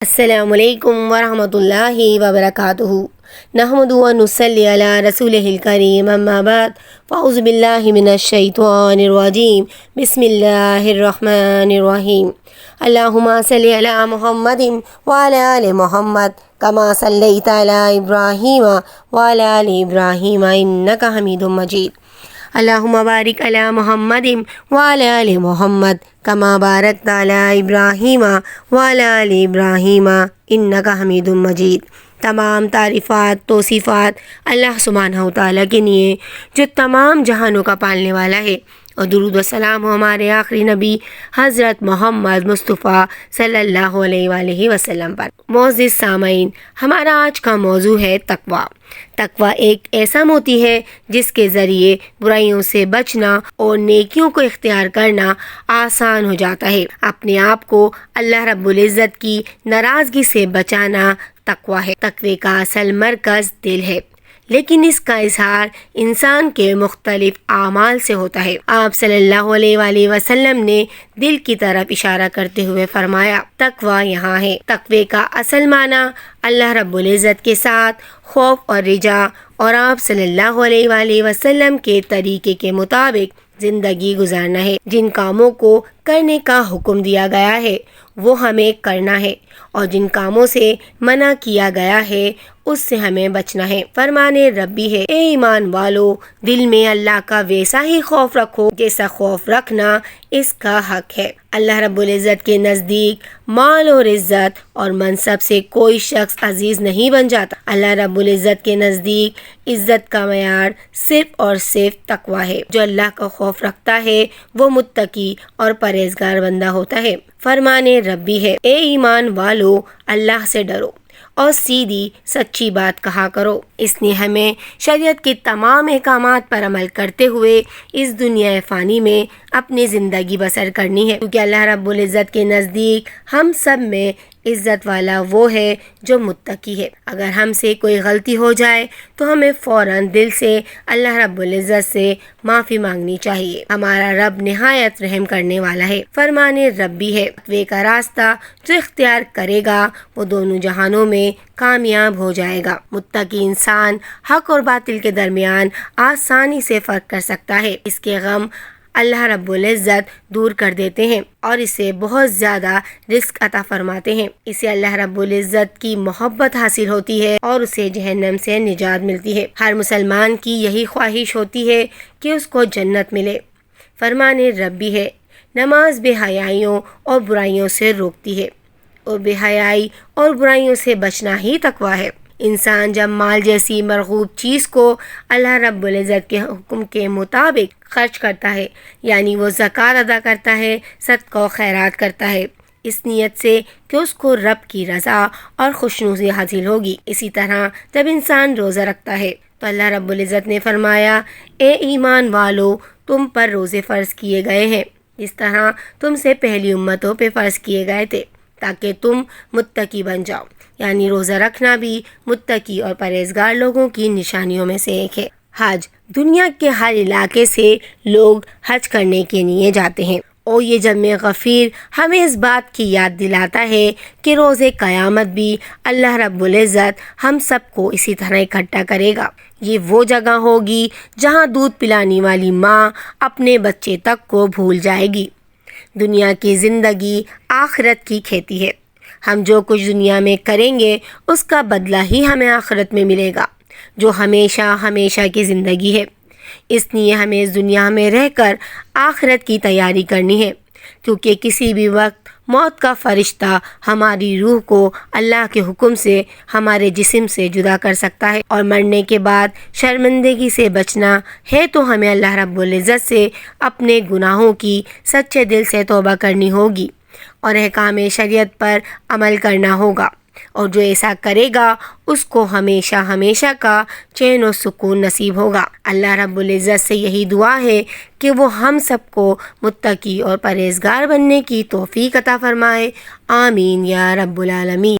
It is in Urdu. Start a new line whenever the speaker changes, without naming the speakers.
السلام علیکم ورحمۃ اللہ وبرکاتہ۔ نحمد و نصلی علی رسولہ الکریم، اما بعد، فاعوذ باللہ من الشیطان الرجیم، بسم اللہ الرحمن الرحیم۔ اللہم صلی علی محمد وعلی آل محمد کما صلیت علی ابراہیم وعلی آل ابراہیم انک حمید مجید۔ اللہم بارک علی محمد وعلی آل محمد کما بارکت علی ابراہیم وعلی آل ابراہیم انک حمید مجید۔ تمام تعریفات توصیفات اللہ سبحانہ و تعالیٰ کے لیے جو تمام جہانوں کا پالنے والا ہے، اور درود و سلام ہو ہمارے آخری نبی حضرت محمد مصطفیٰ صلی اللہ علیہ وآلہ وسلم پر۔ معزز سامعین، ہمارا آج کا موضوع ہے تقویٰ۔ تقویٰ ایک ایسا موتی ہے جس کے ذریعے برائیوں سے بچنا اور نیکیوں کو اختیار کرنا آسان ہو جاتا ہے۔ اپنے آپ کو اللہ رب العزت کی ناراضگی سے بچانا تقویٰ ہے۔ تقوی کا اصل مرکز دل ہے، لیکن اس کا اظہار انسان کے مختلف اعمال سے ہوتا ہے۔ آپ صلی اللہ علیہ وآلہ وسلم نے دل کی طرف اشارہ کرتے ہوئے فرمایا، تقویٰ یہاں ہے۔ تقوی کا اصل معنی اللہ رب العزت کے ساتھ خوف اور رجا اور آپ صلی اللہ علیہ وآلہ وسلم کے طریقے کے مطابق زندگی گزارنا ہے۔ جن کاموں کو کرنے کا حکم دیا گیا ہے وہ ہمیں کرنا ہے، اور جن کاموں سے منع کیا گیا ہے اس سے ہمیں بچنا ہے۔ فرمان ربی ہے، اے ایمان والو، دل میں اللہ کا ویسا ہی خوف رکھو جیسا خوف رکھنا اس کا حق ہے۔ اللہ رب العزت کے نزدیک مال اور عزت اور منصب سے کوئی شخص عزیز نہیں بن جاتا۔ اللہ رب العزت کے نزدیک عزت کا معیار صرف اور صرف تقویٰ ہے۔ جو اللہ کا خوف رکھتا ہے وہ متقی اور پرہیزگار بندہ ہوتا ہے۔ فرمان ربی ہے، اے ایمان والو، اللہ سے ڈرو اور سیدھی سچی بات کہا کرو۔ اس نے ہمیں شریعت کے تمام احکامات پر عمل کرتے ہوئے اس دنیا فانی میں اپنی زندگی بسر کرنی ہے، کیونکہ اللہ رب العزت کے نزدیک ہم سب میں عزت والا وہ ہے جو متقی ہے۔ اگر ہم سے کوئی غلطی ہو جائے تو ہمیں فوراً دل سے اللہ رب العزت سے معافی مانگنی چاہیے۔ ہمارا رب نہایت رحم کرنے والا ہے۔ فرمان ربی ہے، تقوی کا راستہ جو اختیار کرے گا وہ دونوں جہانوں میں کامیاب ہو جائے گا۔ متقی انسان حق اور باطل کے درمیان آسانی سے فرق کر سکتا ہے۔ اس کے غم اللہ رب العزت دور کر دیتے ہیں اور اسے بہت زیادہ رزق عطا فرماتے ہیں۔ اسے اللہ رب العزت کی محبت حاصل ہوتی ہے اور اسے جہنم سے نجات ملتی ہے۔ ہر مسلمان کی یہی خواہش ہوتی ہے کہ اس کو جنت ملے۔ فرمان ربی ہے، نماز بے حیائیوں اور برائیوں سے روکتی ہے، اور بے حیائی اور برائیوں سے بچنا ہی تقویٰ ہے۔ انسان جب مال جیسی مرغوب چیز کو اللہ رب العزت کے حکم کے مطابق خرچ کرتا ہے، یعنی وہ زکوٰۃ ادا کرتا ہے، صدقہ و خیرات کرتا ہے، اس نیت سے کہ اس کو رب کی رضا اور خوشنودی حاصل ہوگی۔ اسی طرح جب انسان روزہ رکھتا ہے تو اللہ رب العزت نے فرمایا، اے ایمان والو، تم پر روزے فرض کیے گئے ہیں جس طرح تم سے پہلی امتوں پہ فرض کیے گئے تھے، تاکہ تم متقی بن جاؤ۔ یعنی روزہ رکھنا بھی متقی اور پرہیزگار لوگوں کی نشانیوں میں سے ایک ہے۔ حج، دنیا کے ہر علاقے سے لوگ حج کرنے کے لیے جاتے ہیں، اور یہ جم غفیر ہمیں اس بات کی یاد دلاتا ہے کہ روز قیامت بھی اللہ رب العزت ہم سب کو اسی طرح اکٹھا کرے گا۔ یہ وہ جگہ ہوگی جہاں دودھ پلانے والی ماں اپنے بچے تک کو بھول جائے گی۔ دنیا کی زندگی آخرت کی کھیتی ہے۔ ہم جو کچھ دنیا میں کریں گے اس کا بدلہ ہی ہمیں آخرت میں ملے گا، جو ہمیشہ ہمیشہ کی زندگی ہے۔ اس لیے ہمیں اس دنیا میں رہ کر آخرت کی تیاری کرنی ہے، کیونکہ کسی بھی وقت موت کا فرشتہ ہماری روح کو اللہ کے حکم سے ہمارے جسم سے جدا کر سکتا ہے، اور مرنے کے بعد شرمندگی سے بچنا ہے تو ہمیں اللہ رب العزت سے اپنے گناہوں کی سچے دل سے توبہ کرنی ہوگی اور احکام شریعت پر عمل کرنا ہوگا، اور جو ایسا کرے گا اس کو ہمیشہ ہمیشہ کا چین و سکون نصیب ہوگا۔ اللہ رب العزت سے یہی دعا ہے کہ وہ ہم سب کو متقی اور پرہیزگار بننے کی توفیق عطا فرمائے۔ آمین یا رب العالمین۔